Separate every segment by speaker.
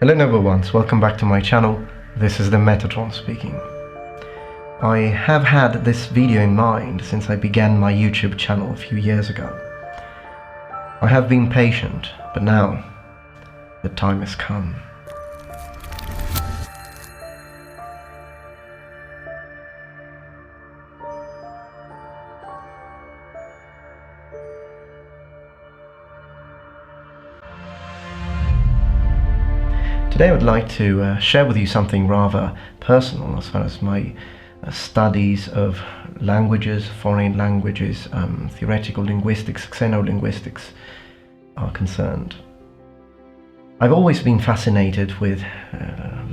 Speaker 1: Hello number ones, welcome back to my channel. This is the Metatron speaking. I have had this video in mind since I began my YouTube channel a few years ago. I have been patient, but now the time has come. Today I would like to share with you something rather personal as far as my studies of languages, foreign languages, theoretical linguistics, xenolinguistics are concerned. I've always been fascinated with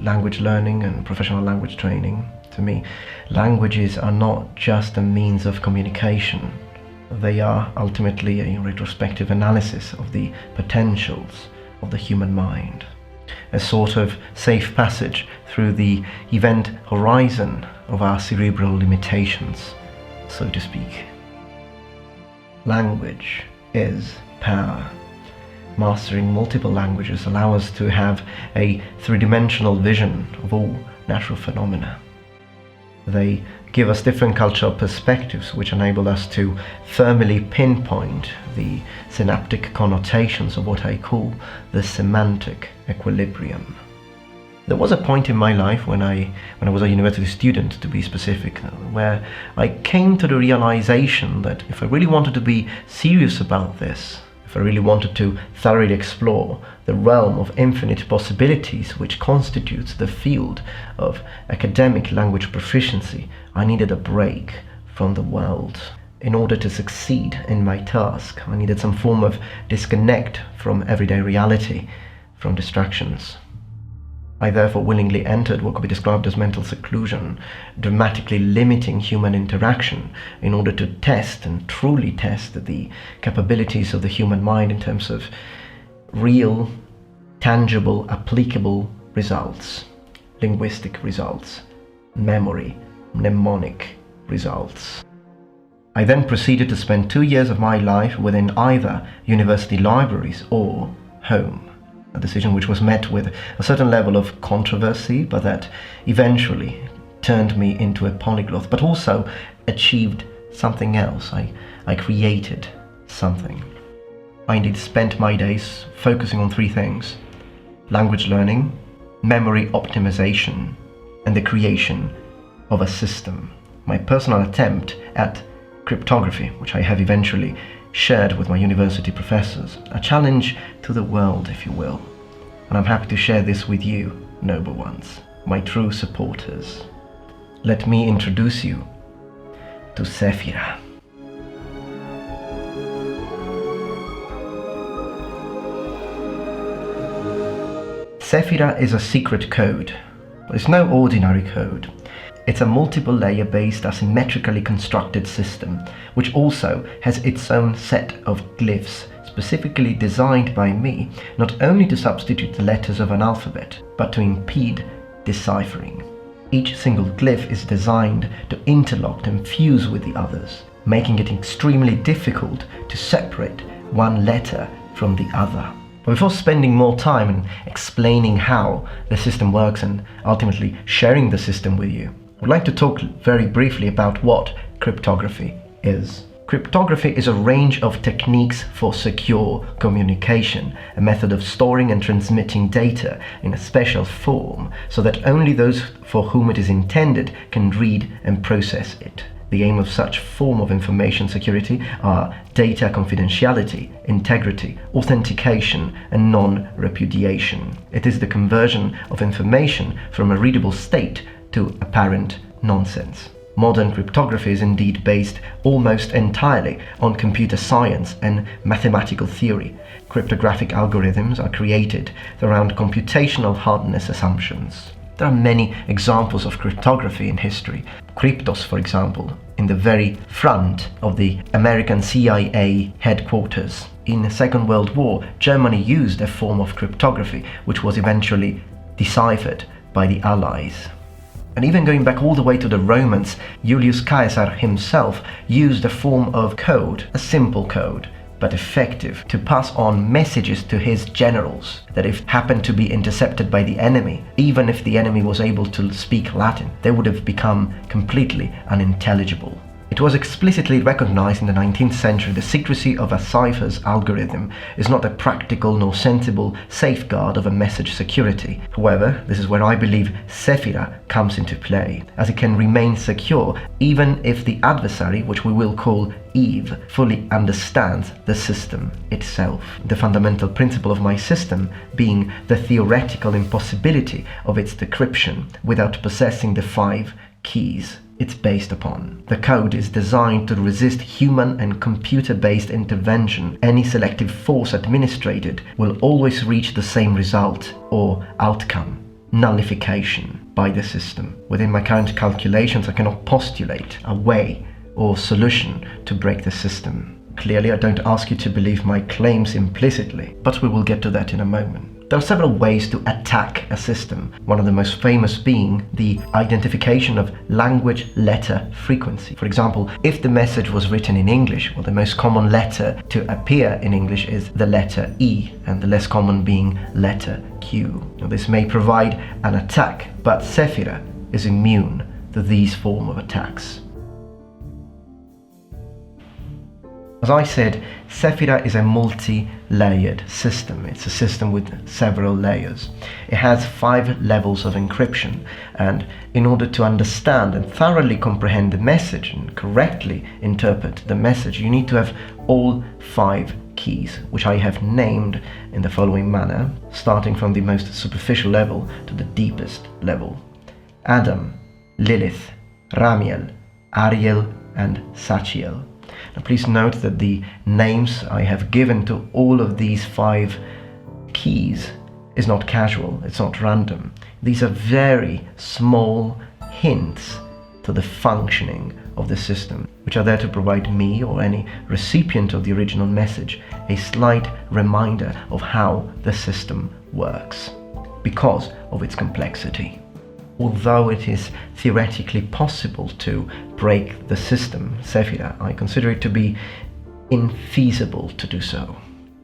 Speaker 1: language learning and professional language training. To me, languages are not just a means of communication. They are ultimately a retrospective analysis of the potentials of the human mind. A sort of safe passage through the event horizon of our cerebral limitations, so to speak. Language is power. Mastering multiple languages allows us to have a three-dimensional vision of all natural phenomena. They give us different cultural perspectives which enable us to firmly pinpoint the synaptic connotations of what I call the semantic equilibrium. There was a point in my life when I was a university student, to be specific, where I came to the realization that if I really wanted to be serious about this, if I really wanted to thoroughly explore the realm of infinite possibilities which constitutes the field of academic language proficiency, I needed a break from the world. In order to succeed in my task, I needed some form of disconnect from everyday reality, from distractions. I therefore willingly entered what could be described as mental seclusion, dramatically limiting human interaction in order to test and truly test the capabilities of the human mind in terms of real, tangible, applicable results, linguistic results, memory, mnemonic results. I then proceeded to spend 2 years of my life within either university libraries or home. A decision which was met with a certain level of controversy, but that eventually turned me into a polyglot, but also achieved something else. I created something. I indeed spent my days focusing on 3 things: language learning, memory optimization, and the creation of a system. My personal attempt at cryptography, which I have eventually shared with my university professors, a challenge to the world, if you will. And I'm happy to share this with you, noble ones, my true supporters. Let me introduce you to Sephirah. Sephirah is a secret code. It's no ordinary code. It's a multiple-layer-based, asymmetrically constructed system, which also has its own set of glyphs, specifically designed by me, not only to substitute the letters of an alphabet, but to impede deciphering. Each single glyph is designed to interlock and fuse with the others, making it extremely difficult to separate one letter from the other. But before spending more time in explaining how the system works and ultimately sharing the system with you, I would like to talk very briefly about what cryptography is. Cryptography is a range of techniques for secure communication, a method of storing and transmitting data in a special form so that only those for whom it is intended can read and process it. The aim of such form of information security are data confidentiality, integrity, authentication, and non-repudiation. It is the conversion of information from a readable state to apparent nonsense. Modern cryptography is indeed based almost entirely on computer science and mathematical theory. Cryptographic algorithms are created around computational hardness assumptions. There are many examples of cryptography in history. Kryptos, for example, in the very front of the American CIA headquarters. In the Second World War, Germany used a form of cryptography which was eventually deciphered by the Allies. And even going back all the way to the Romans, Julius Caesar himself used a form of code, a simple code, but effective to pass on messages to his generals that if happened to be intercepted by the enemy, even if the enemy was able to speak Latin, they would have become completely unintelligible. It was explicitly recognized in the 19th century the secrecy of a cipher's algorithm is not a practical nor sensible safeguard of a message security. However, this is where I believe Sephirah comes into play, as it can remain secure even if the adversary, which we will call Eve, fully understands the system itself. The fundamental principle of my system being the theoretical impossibility of its decryption without possessing the 5 keys it's based upon. The code is designed to resist human and computer-based intervention. Any selective force administered will always reach the same result or outcome: nullification by the system. Within my current calculations, I cannot postulate a way or solution to break the system. Clearly, I don't ask you to believe my claims implicitly, but we will get to that in a moment. There are several ways to attack a system, one of the most famous being the identification of language letter frequency. For example, if the message was written in English, well, the most common letter to appear in English is the letter E, and the less common being letter Q. Now, this may provide an attack, but Sephirah is immune to these forms of attacks. As I said, Sephirah is a multi-layered system. It's a system with several layers. It has 5 levels of encryption, and in order to understand and thoroughly comprehend the message and correctly interpret the message, you need to have all 5 keys, which I have named in the following manner, starting from the most superficial level to the deepest level: Adam, Lilith, Ramiel, Ariel, and Sachiel. Now, please note that the names I have given to all of these 5 keys is not casual, it's not random. These are very small hints to the functioning of the system, which are there to provide me or any recipient of the original message a slight reminder of how the system works, because of its complexity. Although it is theoretically possible to break the system, Sephirah, I consider it to be infeasible to do so.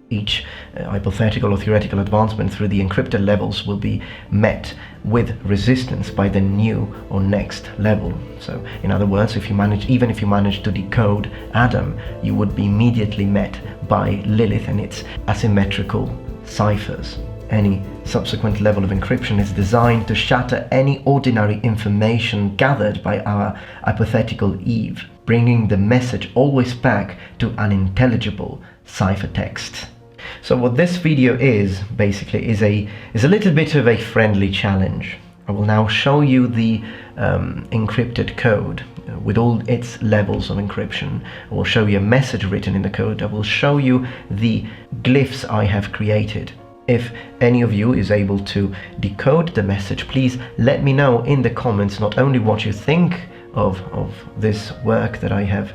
Speaker 1: Each hypothetical or theoretical advancement through the encrypted levels will be met with resistance by the new or next level. So, in other words, even if you manage to decode Adam, you would be immediately met by Lilith and its asymmetrical ciphers. Any subsequent level of encryption is designed to shatter any ordinary information gathered by our hypothetical Eve, bringing the message always back to unintelligible ciphertext. So what this video is, basically, is a little bit of a friendly challenge. I will now show you the encrypted code with all its levels of encryption. I will show you a message written in the code. I will show you the glyphs I have created. If any of you is able to decode the message, please let me know in the comments not only what you think of this work that I have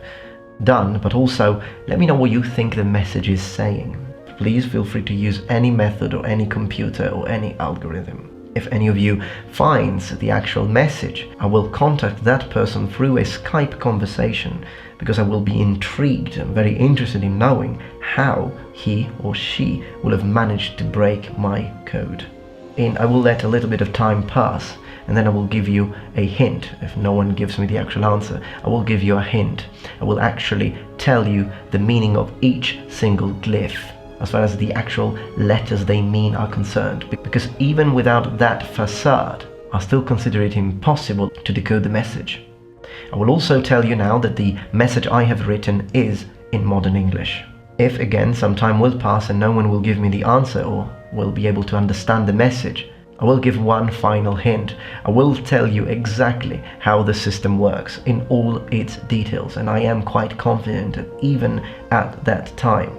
Speaker 1: done, but also let me know what you think the message is saying. Please feel free to use any method or any computer or any algorithm. If any of you finds the actual message, I will contact that person through a Skype conversation, because I will be intrigued and very interested in knowing how he or she will have managed to break my code. I will let a little bit of time pass, and then I will give you a hint. If no one gives me the actual answer, I will give you a hint. I will actually tell you the meaning of each single glyph, as far as the actual letters they mean are concerned, because even without that facade, I still consider it impossible to decode the message. I will also tell you now that the message I have written is in modern English. If again some time will pass and no one will give me the answer or will be able to understand the message, I will give one final hint. I will tell you exactly how the system works in all its details, and I am quite confident that even at that time,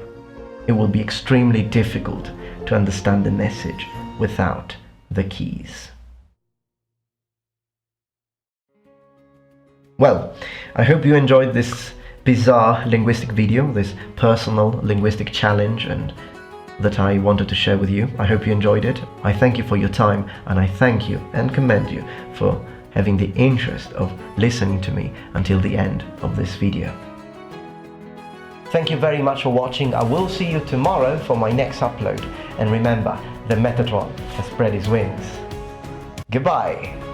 Speaker 1: it will be extremely difficult to understand the message without the keys. Well, I hope you enjoyed this bizarre linguistic video, this personal linguistic challenge, and that I wanted to share with you. I hope you enjoyed it. I thank you for your time, and I thank you and commend you for having the interest of listening to me until the end of this video. Thank you very much for watching. I will see you tomorrow for my next upload. And remember, the Metatron has spread his wings. Goodbye.